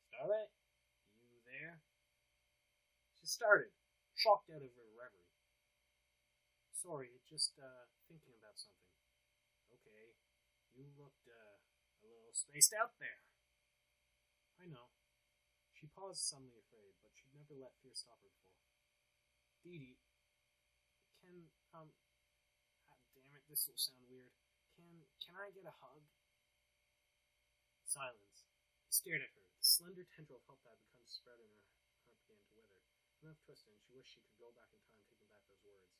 Starlight? You there? She started, shocked out of her reverie. Sorry, just, thinking about something. Okay, you looked, a little spaced out there. I know. She paused, suddenly afraid, but she'd never let fear stop her before. Dee Dee, damn it, this will sound weird. Can I get a hug? Silence. He stared at her. The slender tendril of hope that had begun to spread in her heart began to wither. Her mouth twisted, and she wished she could go back in time, taking back those words.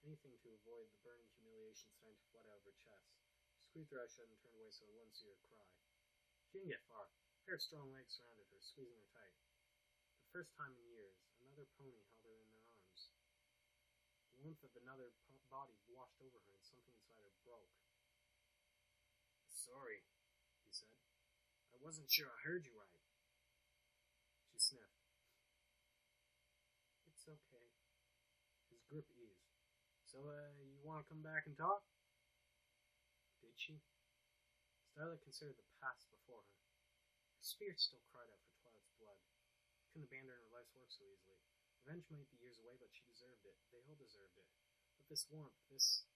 Anything to avoid the burning humiliation starting to flood out of her chest. She squeezed her eyes shut and turned away so it wouldn't see her cry. She didn't get far. A pair of strong legs surrounded her, squeezing her tight. For the first time in years, another pony held her in their arms. The warmth of another body washed over her, and something inside her broke. Sorry, he said. I wasn't sure I heard you right. She sniffed. It's okay. His grip eased. So, you want to come back and talk? Did she? Starlight considered the past before her. Her spirit still cried out for Twilight's blood. She couldn't abandon her life's work so easily. Revenge might be years away, but she deserved it. They all deserved it. But this warmth, this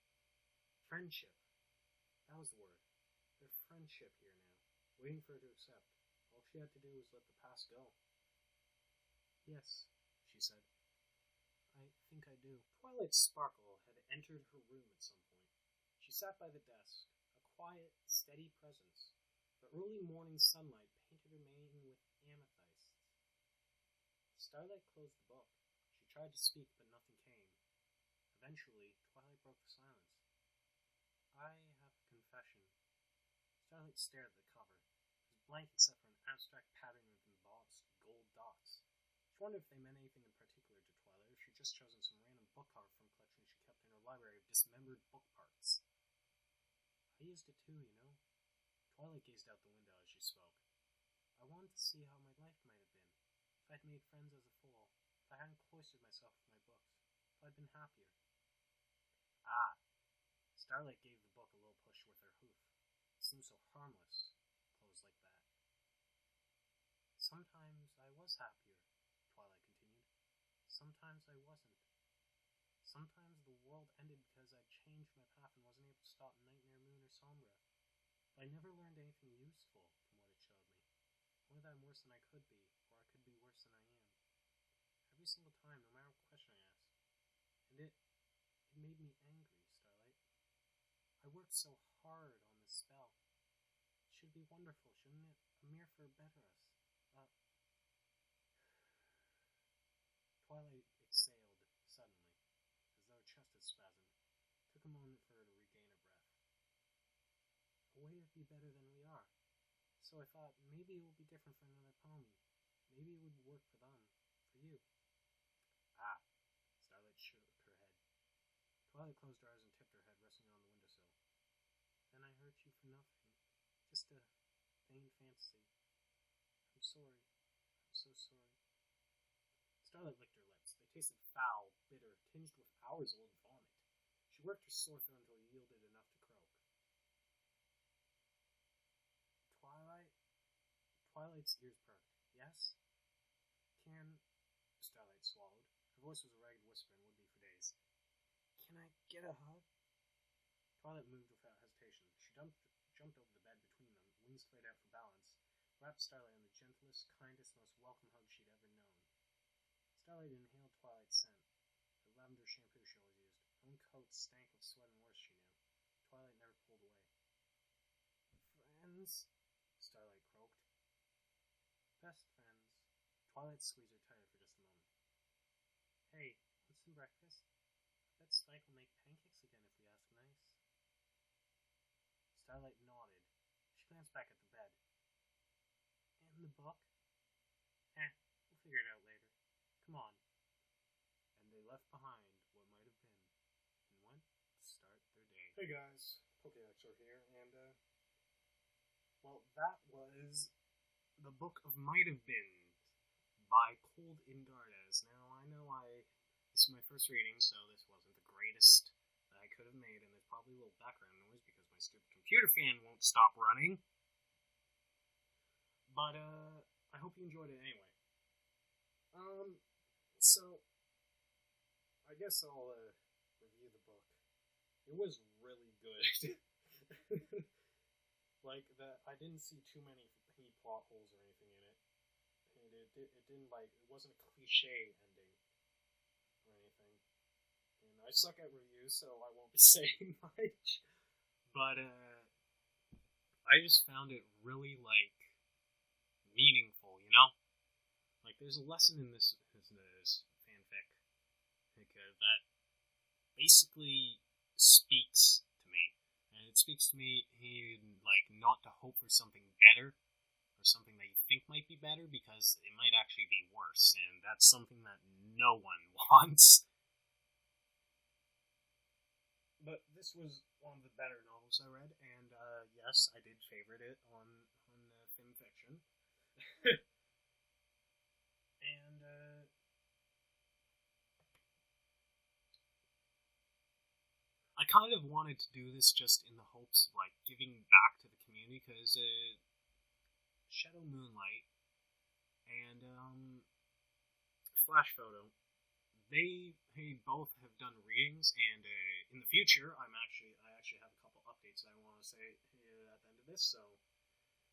friendship, that was the word. Their friendship here now, waiting for her to accept. All she had to do was let the past go. Yes, she said. I think I do. Twilight Sparkle had entered her room at some point. She sat by the desk, a quiet, steady presence. The early morning sunlight painted her mane with amethysts. Starlight closed the book. She tried to speak, but nothing came. Eventually, Twilight broke the silence. I have a confession. Starlight stared at the cover. It was blank except for an abstract pattern of embossed gold dots. She wondered if they meant anything in particular to Twilight, or if she'd just chosen some random book cover from a collection she kept in her library of dismembered book parts. I used it too, Twilight gazed out the window as she spoke. I wanted to see how my life might have been, if I'd made friends as a fool, if I hadn't cloistered myself with my books, if I'd been happier. Ah! Starlight gave the book a little push with her hoof. It seemed so harmless, closed like that. Sometimes I was happier, Twilight continued. Sometimes I wasn't. Sometimes the world ended because I changed my path and wasn't able to stop Nightmare, Moon, or Sombra. I never learned anything useful from what it showed me. Only that I'm worse than I could be, or I could be worse than I am. Every single time, no matter what question I asked. And it made me angry, Starlight. I worked so hard on this spell. It should be wonderful, shouldn't it? A mirror better us. Twilight exhaled suddenly, as though her chest had spasmed. It took a moment for her to regain her breath. A way to be better than we are. So I thought, maybe it will be different for another pony. Maybe it would work for them. For you. Ah. Starlight shook her head. Twilight closed her eyes and tipped her head, resting on the windowsill. Then I hurt you for nothing. Just a vain fantasy. I'm sorry. I'm so sorry. Starlight licked her lips. They tasted foul, bitter, tinged with hours-old vomit. She worked her sore throat until it yielded enough to croak. Twilight? Twilight's ears perked. Yes? Starlight swallowed. Her voice was a ragged whisper and would be for days. Can I get a hug? Twilight moved without hesitation. She jumped over the bed between them, wings flared out for balance, wrapped Starlight in the gentlest, kindest, most welcome hug she'd ever known. Starlight inhaled Twilight's scent, the lavender shampoo she always used. Her own coat stank of sweat and worse, she knew. Twilight never pulled away. Friends? Starlight croaked. Best friends. Twilight squeezed her tighter for just a moment. Hey, want some breakfast? I bet Spike will make pancakes again if we ask nice. Starlight nodded. She glanced back at the bed. And the book? We'll figure it out later. Come on. And they left behind what might have been, and went to start their day. Hey guys, Pokédexter here, and well, that was the Book of Might Have Been by Cold Ingardes. Now, I know this is my first reading, so this wasn't the greatest that I could have made, and there's probably a little background noise because my stupid computer fan won't stop running. But, I hope you enjoyed it anyway. So, I guess I'll, review the book. It was really good. I didn't see too many plot holes or anything in it. And it wasn't a cliche ending or anything. And I suck at reviews, so I won't be saying much. But, I just found it really, meaningful, you know? There's a lesson in this fanfic that basically speaks to me. And it speaks to me not to hope for something better, or something that you think might be better, because it might actually be worse, and that's something that no one wants. But this was one of the better novels I read, and yes, I did favorite it on Fanfiction. And I kind of wanted to do this just in the hopes of giving back to the community, because Shadow Moonlight and Flash Photo, they both have done readings, and in the future, I actually have a couple updates that I want to say at the end of this, so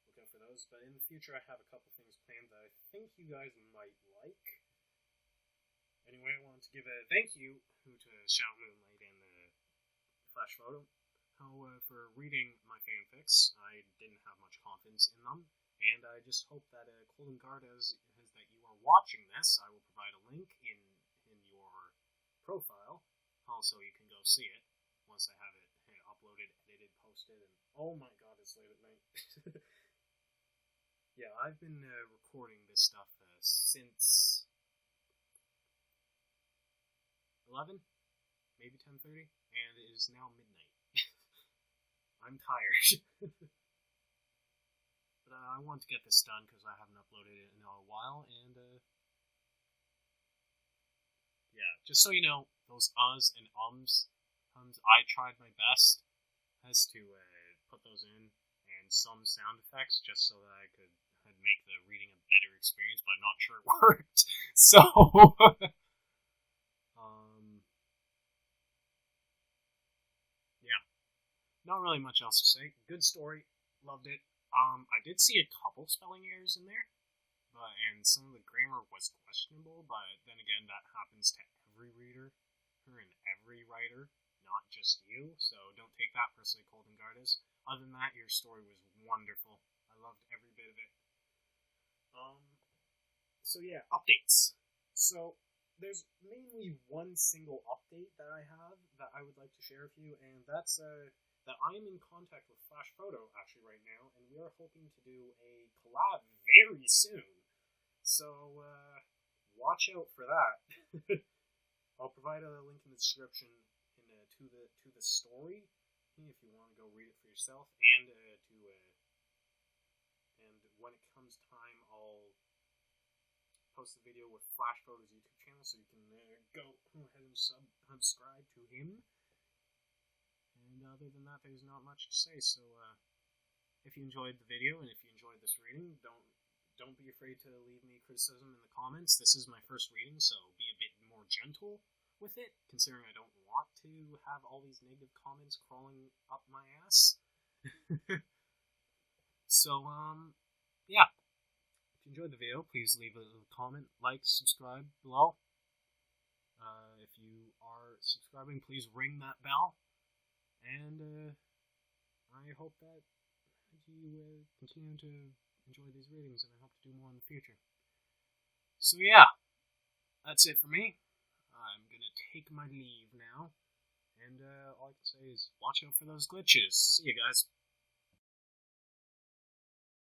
look out for those. But in the future, I have a couple things planned that I think you guys might like. Anyway, I wanted to give a thank you to Shadow Moonlight and Flash Photo for reading my fanfics. I didn't have much confidence in them, and I just hope that Cold Ingardes, that you are watching this. I will provide a link in your profile, also you can go see it once I have it uploaded, edited, posted, and oh my god, it's late at night. Yeah, I've been recording this stuff since 11, maybe 10:30, and it is now midnight. I'm tired. But I want to get this done because I haven't uploaded it in a while, and yeah, just so you know, those uhs and hums, I tried my best as to put those in, and some sound effects, just so that I could make the reading a better experience, but I'm not sure it worked. So, yeah, not really much else to say. Good story, Loved it. I did see a couple spelling errors in there, and some of the grammar was questionable, but then again, that happens to every reader and every writer, not just you, so don't take that personally, Colden Gardas. Other than that, your story was wonderful. I loved every bit of it. So yeah, updates. So there's mainly one single update that I have that I would like to share with you, and that's that I am in contact with Flash Photo actually right now, and we are hoping to do a collab very soon. So watch out for that. I'll provide a link in the description to the story if you want to go read it for yourself, and when it comes time, I'll post the video with Flash Photo's YouTube channel, so you can go ahead and subscribe to him. And other than that, there's not much to say. So if you enjoyed the video and if you enjoyed this reading, don't be afraid to leave me criticism in the comments. This is my first reading, so be a bit more gentle with it, considering I don't want to have all these negative comments crawling up my ass. So yeah. If you enjoyed the video, please leave a comment, like, subscribe below. If you are subscribing, please ring that bell. And I hope that you continue to enjoy these readings, and I hope to do more in the future. So yeah, that's it for me. I'm going to take my leave now. And all I can say is watch out for those glitches. See you guys.